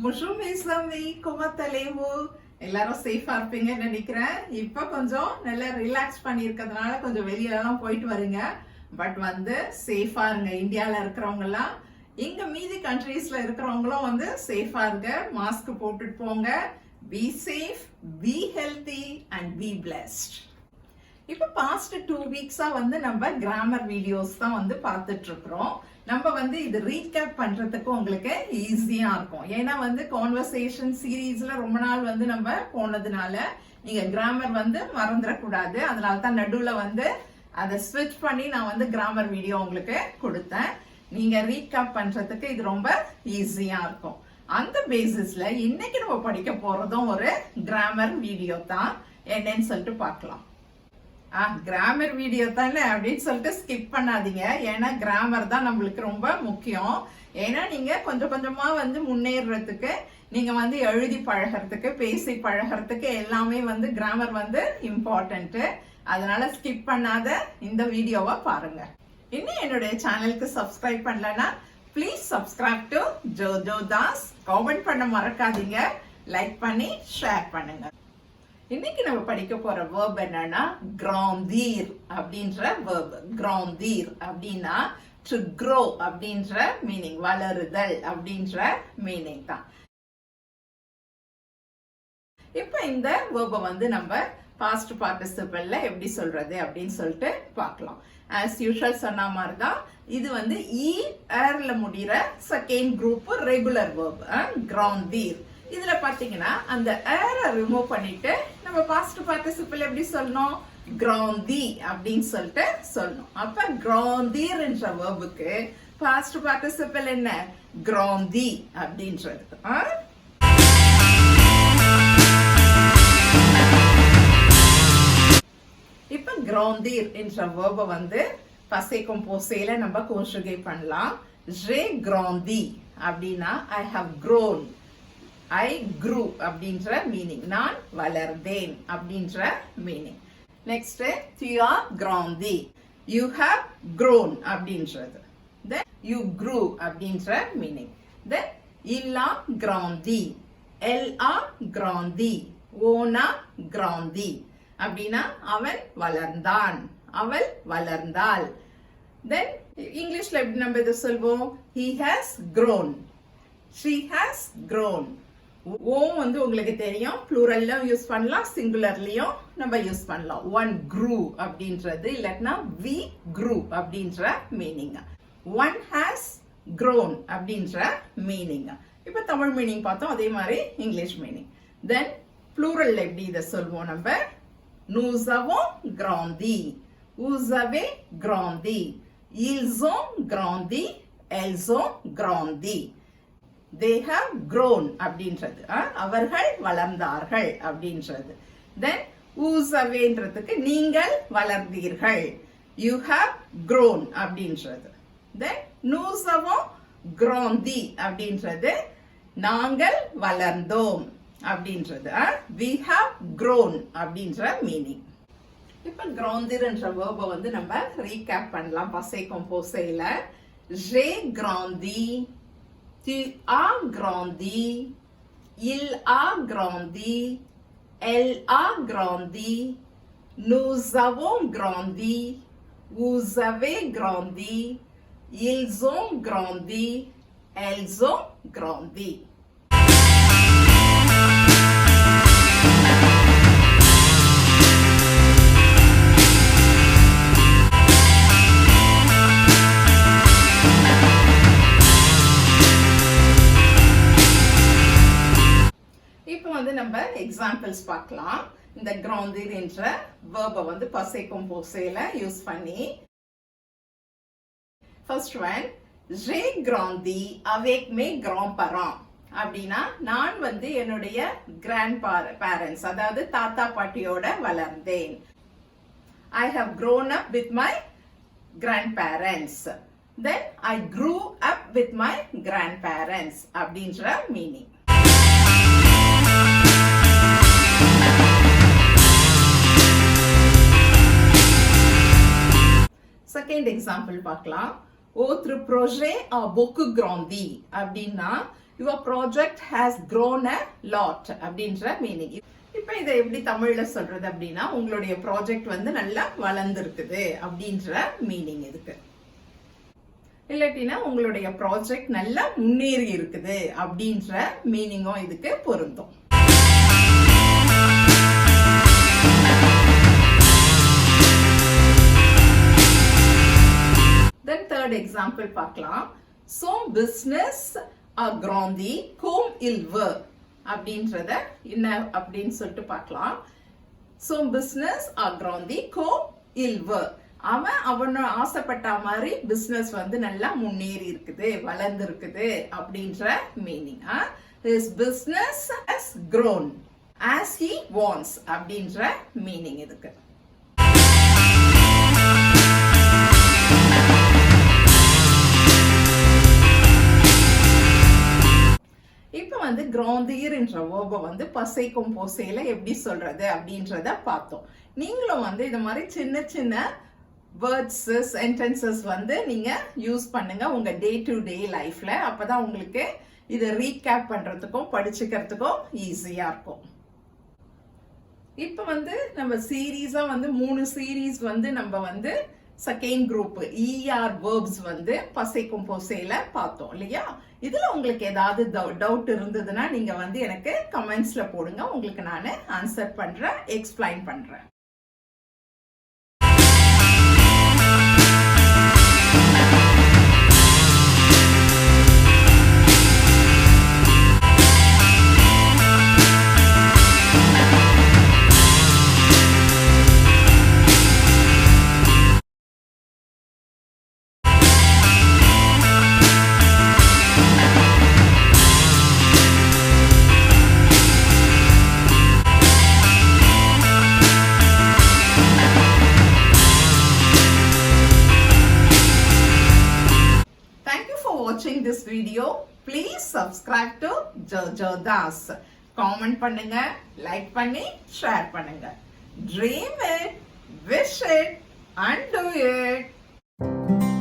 Bonjour mes amis, comment allez-vous? எல்லாரும் சேஃபா இருப்பீங்கன்னு நினைக்கிறேன். இப்ப கொஞ்சம் நல்லா ரிலாக்ஸ் பண்ணியிருக்கிறதுனால கொஞ்சம் வெளியெல்லாம் போயிட்டு வருங்க. பட் சேஃபா இருங்க. இந்தியால இருக்கிறவங்க எல்லாம் இங்க மீதி கண்ட்ரீஸ்ல இருக்கிறவங்களும் சேஃபா இருங்க. மாஸ்க் போட்டுட்டு போங்க. Be safe, B healthy and B blessed. இப்ப பாஸ்ட் 2 வீக்ஸா நம்ம கிராமர் வீடியோஸ் தான் பார்த்துட்டு இருக்கிறோம். நம்ம இது ரீகேப் பண்றதுக்கு உங்களுக்கு ஈஸியா இருக்கும். ஏன்னா கான்வர்சேஷன் சீரீஸ்ல ரொம்ப நாள் நம்ம போனதுனால நீங்க கிராமர் மறந்துடக்கூடாது. அதனால தான் நடுவுல அதை ஸ்விட்ச் பண்ணி நான் கிராமர் வீடியோ உங்களுக்கு கொடுத்தேன். நீங்க ரீகேப் பண்றதுக்கு இது ரொம்ப ஈஸியா இருக்கும். அந்த பேசிஸ்ல இன்னைக்கு நம்ம படிக்க போறதும் ஒரு கிராமர் வீடியோ தான். என்னன்னு சொல்லிட்டு பார்க்கலாம். கிராமர் வீடியோ தானே அப்படின்னு சொல்லிட்டு ஸ்கிப் பண்ணாதீங்க. ஏன்னா கிராமர் தான் நம்மளுக்கு ரொம்ப முக்கியம். ஏன்னா நீங்க கொஞ்சம் கொஞ்சமா முன்னேறதுக்கு நீங்க எழுதி பழகிறதுக்கு, பேசி பழகிறதுக்கு எல்லாமே கிராமர் இம்பார்ட்டன்ட். அதனால ஸ்கிப் பண்ணாத இந்த வீடியோவை பாருங்க. இன்னும் என்னுடைய சேனலுக்கு சப்ஸ்கிரைப் பண்ணலன்னா please subscribe to Jojo Das. Comment பண்ண மறக்காதீங்க. லைக் பண்ணி ஷேர் பண்ணுங்க. இன்னைக்கு நம்ம படிக்க போற வேர்ப் என்னன்னா கிராந்தீர் அப்படின்ற வேர்ப். கிராந்தீர் அப்படின்னா டு க்ரோ அப்படின்ற மீனிங், வளருதல் அப்படின்ற மீனிங் தான். இப்ப இந்த வேர்பை நம்ம பாஸ்ட் பார்ட்டிசிபிள்ல எப்படி சொல்றது அப்படின்னு சொல்லிட்டு பார்க்கலாம். ஆஸ் யூஷுவல் சொன்ன மாதிரி தான் இது ல முடிகிற செகண்ட் குரூப் ரெகுலர் வேர்ப் கிராந்தீர். இதுல பாத்தீங்கன்னா அந்த ஏரை ரிமூவ் பண்ணிட்டு நம்ம பாஸ்ட் பார்ட்டிசிபிள் எப்படி சொல்லணும்? கிராந்தி அப்படின்னு சொல்லிட்டு சொல்லணும். அப்ப கிராந்தீர் என்ற வேர்புக்கு பாஸ்ட் பார்ட்டிசிபிள் என்ன? கிராந்தி அப்படின்றது. இப்ப கிராந்தீர் என்ற வேர்பை பசை கம்போசைல நம்ம கான்ஜுகேட் பண்ணலாம். ஜே கிராந்தி அப்படின்னா I have grown, I grew அப்படின்ற மீனிங், நான் வளர்ந்தேன் அப்படின்ற meaning. Next tu as grandi, you have grown அப்படின்றது. then you grew அப்படின்ற meaning. then il a grandi, elle a grandi, on a grandi அப்படின்னா அவன் வளர்ந்தான், அவள் வளர்ந்தாள். then இங்கிலீஷ்ல எப்படி நம்ம இதை சொல்வோம்? he has grown, she has grown. ஓம் உங்களுக்கு தெரியும், ப்ளூரல்ல யூஸ் பண்ணலாம், சிங்குலர்லயும் நம்ம யூஸ் பண்ணலாம். ஒன் grew அப்படின்றது, இல்லைன்னா we grew அப்படின்ற மீனிங். ஒன் has grown அப்படின்ற மீனிங். இப்ப தமிழ் மீனிங் பார்த்தோம், அதே மாதிரி இங்கிலீஷ் மீனிங். தென் ப்ளூரல்ல எப்படி இதை சொல்வோம் நம்ம? nous avons grandi, vous avez grandi, ils ont grandi, elles ont grandi. they have grown அப்படின்றது, அவர்கள் வளர்ந்தார்கள் அப்படின்றது. then vous aveன்றதுக்கு நீங்கள் வளர்ந்தீர்கள், you have grown அப்படின்றது. then nous avons grandi அப்படின்றது நாங்கள் வளர்ந்தோம் அப்படின்றது. we have grown அப்படின்ற மீனிங். இப்ப கிராந்தீர் என்ற வேர்பை நம்ம ரீகேப் பண்ணலாம் பசை கம்போசைல. j'ai grandi, tu as grandi, il a grandi, elle a grandi, nous avons grandi, vous avez grandi, ils ont grandi, elles ont grandi. நம்ம எக்ஸாம்பிள்ஸ் பார்க்கலாம். இந்த கிராந்தீர் என்ற வேர்பை பசை கம்போசைல யூஸ் பண்ணி. First one, j'ai grandi avec mes grands-parents அப்படின்னா நான் என்னுடைய grand parents, அதாவது தாத்தா பாட்டியோட வளர்ந்தேன். I have grown up with my grandparents. then I grew up with my grandparents அப்படின்ற மீனிங். செகண்ட் எக்ஸாம்பிள் பார்க்கலாம். Autre projet a beaucoup grandi அப்படின்னா your project has grown a lot அப்படின்ற மீனிங். இப்ப இதை எப்படி தமிழ்ல சொல்றது அப்படின்னா, உங்களுடைய ப்ராஜெக்ட் வந்து நல்லா வளர்ந்துருக்குது அப்படின்ற மீனிங் இதுக்கு. இல்லாட்டினா உங்களுடைய ப்ராஜெக்ட் நல்லா முன்னேறி இருக்குது அப்படின்ற மீனிங்கும் இதுக்கு பொருந்தும். Then third example பார்க்கலாம். Son business a grandi comme il veut அப்படின்றத என்ன அப்படின்னு சொல்லிட்டு பார்க்கலாம். Son business a grandi comme il veut. அவன் ஆசைப்பட்ட மாதிரி பிசினஸ் வந்து நல்லா முன்னேறி இருக்குது, வளர்ந்து இருக்குது அப்படின்ற meaning. His business has grown as he wants அப்படின்ற மீனிங் இதுக்கு. இப்ப வந்து grandir என்ற verb வந்து பசை கொம்போசையில எப்படி சொல்றது அப்படின்றத பார்த்தோம். நீங்களும் வந்து இந்த மாதிரி சின்ன சின்ன வேர்ட்ஸ் சென்டென்சஸ் வந்து நீங்க யூஸ் பண்ணுங்க உங்க டே டு டே லைஃப்ல. அப்பதான் உங்களுக்கு இதை ரீகேப் பண்றதுக்கும் படிச்சுக்கிறதுக்கும் ஈஸியா இருக்கும். இப்ப வந்து நம்ம சீரீஸா வந்து 3 சீரீஸ் வந்து நம்ம வந்து செகண்ட் குரூப் ER verbs வந்து பசை கொம்போசையில பார்த்தோம் இல்லையா? இதுல உங்களுக்கு ஏதாவது டவுட் இருந்ததுன்னா நீங்க வந்து எனக்கு கமெண்ட்ஸ்ல போடுங்க, உங்களுக்கு நான் ஆன்சர் பண்றேன், எக்ஸ்பிளைன் பண்றேன். Watching this video, please subscribe to Jojo Das. Comment பண்ணுங்க, like பண்ணி share பண்ணுங்க. Dream it, wish it and do it.